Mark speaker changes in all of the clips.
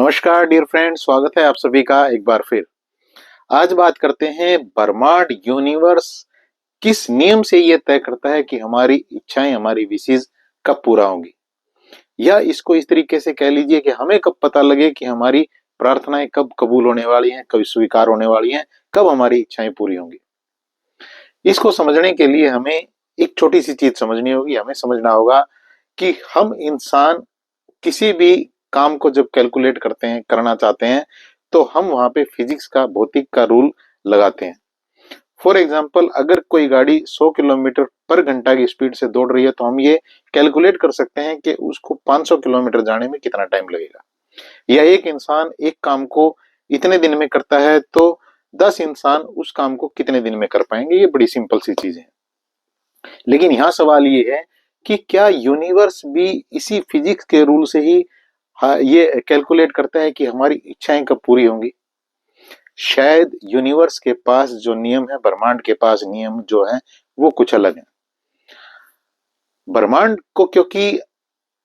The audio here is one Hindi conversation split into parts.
Speaker 1: नमस्कार डियर फ्रेंड, स्वागत है आप सभी का एक बार फिर। आज बात करते हैं ब्रह्मांड यूनिवर्स किस नियम से यह तय करता है कि हमारी इच्छाएं, हमारी विशेष कब पूरा होंगी, या इसको इस तरीके से कह लीजिए कि हमें कब पता लगे कि हमारी प्रार्थनाएं कब कबूल होने वाली हैं, कब स्वीकार होने वाली हैं, कब हमारी इच्छाएं पूरी होंगी। इसको समझने के लिए हमें एक छोटी सी चीज समझनी होगी। हमें समझना होगा कि हम इंसान किसी भी काम को जब कैलकुलेट करते हैं, करना चाहते हैं, तो हम वहां पे फिजिक्स का, भौतिक का रूल लगाते हैं। फॉर एग्जाम्पल, अगर कोई गाड़ी 100 किलोमीटर पर घंटा की स्पीड से दौड़ रही है तो हम ये कैलकुलेट कर सकते हैं कि उसको 500 किलोमीटर जाने में कितना टाइम लगेगा। या एक इंसान एक काम को इतने दिन में करता है तो 10 इंसान उस काम को कितने दिन में कर पाएंगे। ये बड़ी सिंपल सी चीज है। लेकिन यहाँ सवाल ये है कि क्या यूनिवर्स भी इसी फिजिक्स के रूल से ही ये कैलकुलेट करता है कि हमारी इच्छाएं कब पूरी होंगी। शायद यूनिवर्स के पास जो नियम है, ब्रह्मांड के पास नियम जो है वो कुछ अलग है। ब्रह्मांड को क्योंकि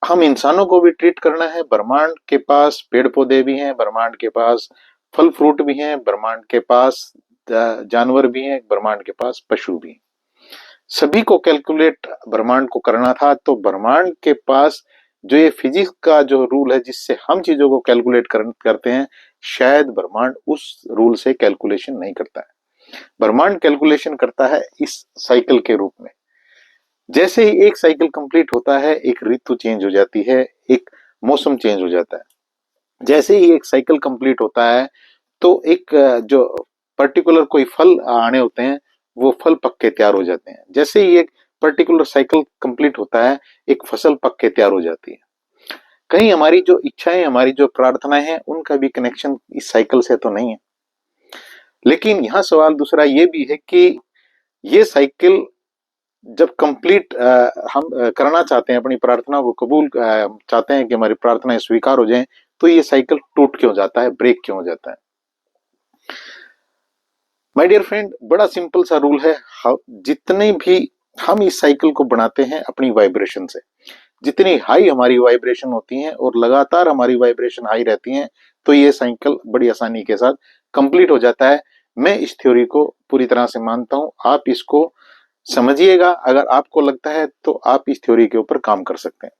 Speaker 1: हम इंसानों को भी ट्रीट करना है, ब्रह्मांड के पास पेड़ पौधे भी हैं, ब्रह्मांड के पास फल फ्रूट भी हैं, ब्रह्मांड के पास जानवर भी हैं, ब्रह्मांड के पास पशु भी हैं। सभी को कैलकुलेट ब्रह्मांड को करना था, तो ब्रह्मांड के पास जो ये फिजिक्स का जो रूल है जिससे हम चीजों को कैलकुलेट करते हैं, शायद ब्रह्मांड उस रूल से कैलकुलेशन नहीं करता है। ब्रह्मांड कैलकुलेशन करता है इस साइकिल के रूप में। जैसे ही एक साइकिल कंप्लीट होता है, एक ऋतु चेंज हो जाती है, एक मौसम चेंज हो जाता है। जैसे ही एक साइकिल कंप्लीट होता है तो एक जो पर्टिकुलर कोई फल आने होते हैं, वो फल पक के तैयार हो जाते हैं। जैसे ही एक पर्टिकुलर साइकिल कंप्लीट होता है, एक फसल पक के तैयार हो जाती है। कहीं हमारी जो इच्छाएं, हमारी जो प्रार्थनाएं हैं, उनका भी कनेक्शन इस साइकिल से तो नहीं है। लेकिन यहाँ सवाल दूसरा ये भी है कि ये साइकिल जब कंप्लीट हम करना चाहते हैं, अपनी प्रार्थना को कबूल चाहते हैं कि हमारी प्रार्थनाएं स्वीकार हो जाएं, तो ये साइकिल टूट क्यों जाता है, ब्रेक क्यों हो जाता है। माय डियर फ्रेंड, बड़ा सिंपल सा रूल है। जितने भी हम इस साइकिल को बनाते हैं अपनी वाइब्रेशन से, जितनी हाई हमारी वाइब्रेशन होती हैं और लगातार हमारी वाइब्रेशन हाई रहती हैं, तो ये साइकिल बड़ी आसानी के साथ कंप्लीट हो जाता है। मैं इस थ्योरी को पूरी तरह से मानता हूं। आप इसको समझिएगा। अगर आपको लगता है तो आप इस थ्योरी के ऊपर काम कर सकते हैं।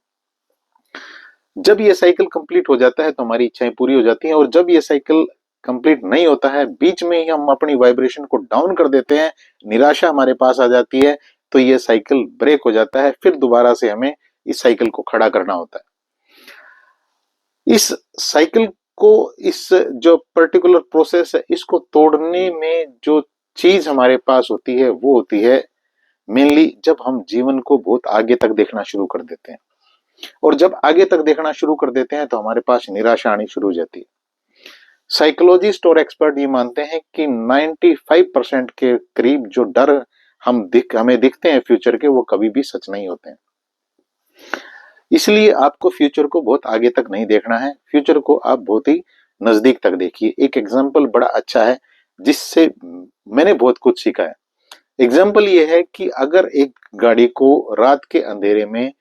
Speaker 1: जब ये साइकिल कंप्लीट हो जाता है तो हमारी इच्छाएं पूरी हो जाती हैं, और जब ये साइकिल कंप्लीट नहीं होता है, बीच में ही हम अपनी वाइब्रेशन को डाउन कर देते हैं, निराशा हमारे पास आ जाती है, तो ये साइकिल ब्रेक हो जाता है। फिर दोबारा से हमें इस साइकिल को खड़ा करना होता है। इस साइकिल को, इस जो पर्टिकुलर प्रोसेस है, इसको तोड़ने में जो चीज हमारे पास होती है वो होती है मेनली जब हम जीवन को बहुत आगे तक देखना शुरू कर देते हैं। और जब आगे तक देखना शुरू कर देते हैं तो हमारे पास निराशा आनी शुरू हो जाती है। साइकोलॉजिस्ट और एक्सपर्ट ये मानते हैं कि 95% के करीब जो डर हमें दिखते हैं फ्यूचर के, वो कभी भी सच नहीं होते हैं। इसलिए आपको फ्यूचर को बहुत आगे तक नहीं देखना है, फ्यूचर को आप बहुत ही नजदीक तक देखिए। एक एग्जाम्पल बड़ा अच्छा है जिससे मैंने बहुत कुछ सीखा है। एग्जाम्पल ये है कि अगर एक गाड़ी को रात के अंधेरे में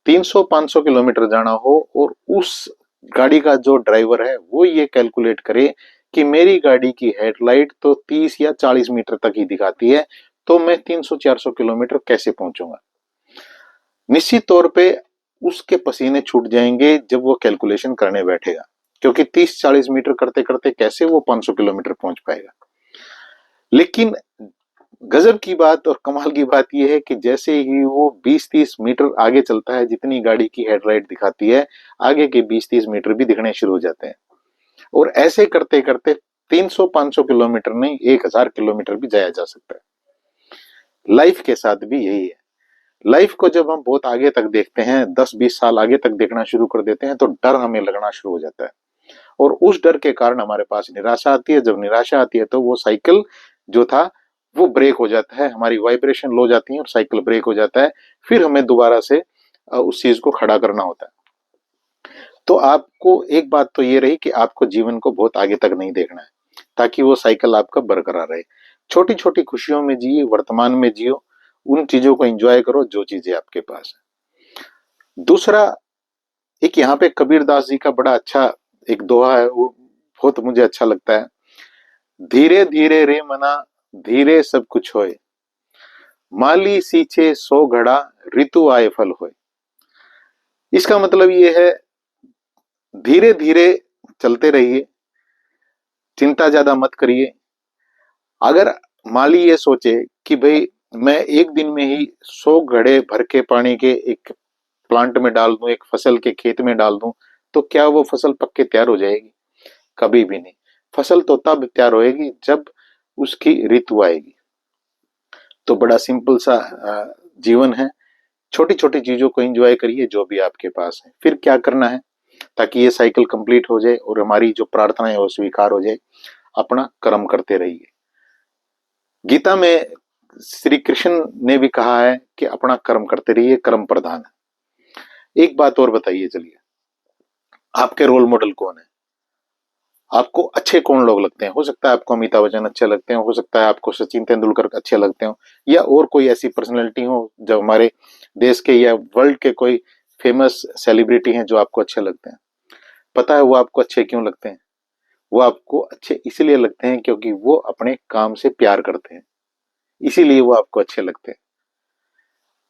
Speaker 1: 300-500 किलोमीटर जाना हो, और उस गाड़ी का जो ड्राइवर है वो ये कैलकुलेट करे कि मेरी गाड़ी की हेडलाइट तो 30 या 40 मीटर तक ही दिखाती है, तो मैं 300-400 किलोमीटर कैसे पहुंचूंगा। निश्चित तौर पे उसके पसीने छूट जाएंगे जब वो कैलकुलेशन करने बैठेगा, क्योंकि 30-40 मीटर करते करते कैसे वो 500 किलोमीटर पहुंच पाएगा। लेकिन गजब की बात और कमाल की बात यह है कि जैसे ही वो 20-30 मीटर आगे चलता है, जितनी गाड़ी की हेडलाइट दिखाती है, आगे के 20-30 मीटर भी दिखने शुरू हो जाते हैं। और ऐसे करते करते 300-500 किलोमीटर नहीं, 1000 किलोमीटर भी जाया जा सकता है। लाइफ के साथ भी यही है। लाइफ को जब हम बहुत आगे तक देखते हैं, 10-20 साल आगे तक देखना शुरू कर देते हैं, तो डर हमें लगना शुरू हो जाता है, और उस डर के कारण हमारे पास निराशा आती है। जब निराशा आती है तो वो साइकिल जो था वो ब्रेक हो जाता है, हमारी वाइब्रेशन लो जाती है और साइकिल ब्रेक हो जाता है। फिर हमें दोबारा से उस चीज को खड़ा करना होता है। तो आपको एक बात तो ये रही कि आपको जीवन को बहुत आगे तक नहीं देखना है, ताकि वो साइकिल आपका बरकरार रहे। छोटी छोटी खुशियों में जिए, वर्तमान में जियो, उन चीजों को एंजॉय करो जो चीजें आपके पास है। दूसरा, एक यहाँ पे कबीरदास जी का बड़ा अच्छा एक दोहा है, वो बहुत मुझे अच्छा लगता है। धीरे धीरे रे मना, धीरे सब कुछ होए, माली सींचे सो घड़ा, ऋतु आए फल होए। इसका मतलब ये है, धीरे धीरे चलते रहिए, चिंता ज्यादा मत करिए। अगर माली ये सोचे कि भाई मैं एक दिन में ही 100 घड़े भर के पानी के एक प्लांट में डाल दूं, एक फसल के खेत में डाल दूं, तो क्या वो फसल पक के तैयार हो जाएगी? कभी भी नहीं। फसल तो तब तैयार होएगी जब उसकी ऋतु आएगी। तो बड़ा सिंपल सा जीवन है। छोटी छोटी चीजों को एंजॉय करिए जो भी आपके पास है। फिर क्या करना है ताकि ये साइकिल कंप्लीट हो जाए और हमारी जो प्रार्थना है वो स्वीकार हो जाए? अपना कर्म करते रहिए। गीता में श्री कृष्ण ने भी कहा है कि अपना कर्म करते रहिए, कर्म प्रधान है। एक बात और बताइए, चलिए, आपके रोल मॉडल कौन है? आपको अच्छे कौन लोग लगते हैं? हो सकता है आपको अमिताभ बच्चन अच्छे लगते हैं, हो सकता है आपको सचिन तेंदुलकर अच्छे लगते हो, या और कोई ऐसी पर्सनैलिटी हो जो हमारे देश के या वर्ल्ड के कोई फेमस सेलिब्रिटी हैं जो आपको अच्छे लगते हैं। पता है वो आपको अच्छे क्यों लगते हैं? वो आपको अच्छे इसलिए लगते हैं क्योंकि वो अपने काम से प्यार करते हैं, इसीलिए वो आपको अच्छे लगते हैं।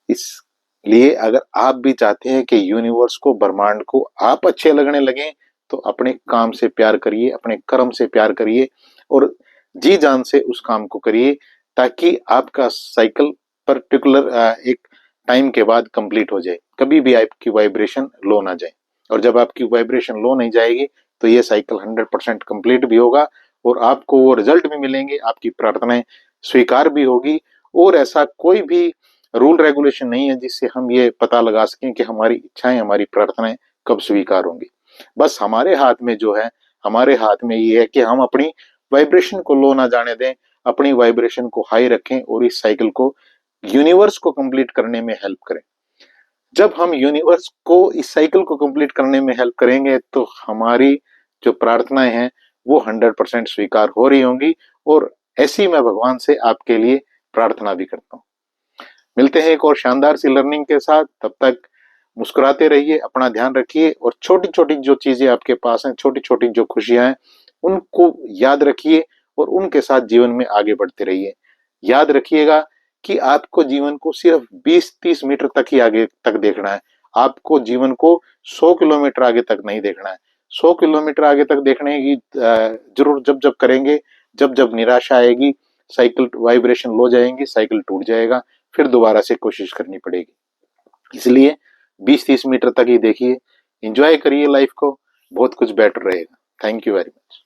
Speaker 1: इसलिए अगर आप भी चाहते हैं कि यूनिवर्स को, ब्रह्मांड को आप अच्छे लगने लगे, तो अपने काम से प्यार करिए, अपने कर्म से प्यार करिए और जी जान से उस काम को करिए, ताकि आपका साइकिल पर्टिकुलर एक टाइम के बाद कंप्लीट हो जाए। कभी भी आपकी वाइब्रेशन लो ना जाए, और जब आपकी वाइब्रेशन लो नहीं जाएगी तो ये साइकिल 100% कंप्लीट भी होगा और आपको वो रिजल्ट भी मिलेंगे, आपकी प्रार्थनाएं स्वीकार भी होगी। और ऐसा कोई भी रूल रेगुलेशन नहीं है जिससे हम ये पता लगा सकें कि हमारी इच्छाएं, हमारी प्रार्थनाएं कब स्वीकार होंगी। बस हमारे हाथ में जो है, हमारे हाथ में ये है कि हम अपनी वाइब्रेशन को लो ना जाने दें, अपनी वाइब्रेशन को हाई रखें और इस साइकिल को, यूनिवर्स को कंप्लीट करने में हेल्प करें। जब हम यूनिवर्स को, इस साइकिल को कंप्लीट करने में हेल्प करेंगे तो हमारी जो प्रार्थनाएं हैं वो 100% स्वीकार हो रही होंगी। और ऐसी मैं भगवान से आपके लिए प्रार्थना भी करता हूँ। मिलते हैं एक और शानदार सी लर्निंग के साथ। तब तक मुस्कुराते रहिए, अपना ध्यान रखिए और छोटी छोटी जो चीजें आपके पास हैं, छोटी छोटी जो खुशियां हैं, उनको याद रखिए और उनके साथ जीवन में आगे बढ़ते रहिए। याद रखिएगा कि आपको जीवन को सिर्फ 20-30 मीटर तक ही आगे तक देखना है। आपको जीवन को 100 किलोमीटर आगे तक नहीं देखना है। 100 किलोमीटर आगे तक देखने की जरूर जब जब करेंगे, जब जब निराशा आएगी, साइकिल वाइब्रेशन लो जाएंगी, साइकिल टूट जाएगा, फिर दोबारा से कोशिश करनी पड़ेगी। इसलिए 20-30 मीटर तक ही देखिए, एंजॉय करिए लाइफ को, बहुत कुछ बेटर रहेगा। Thank you very much.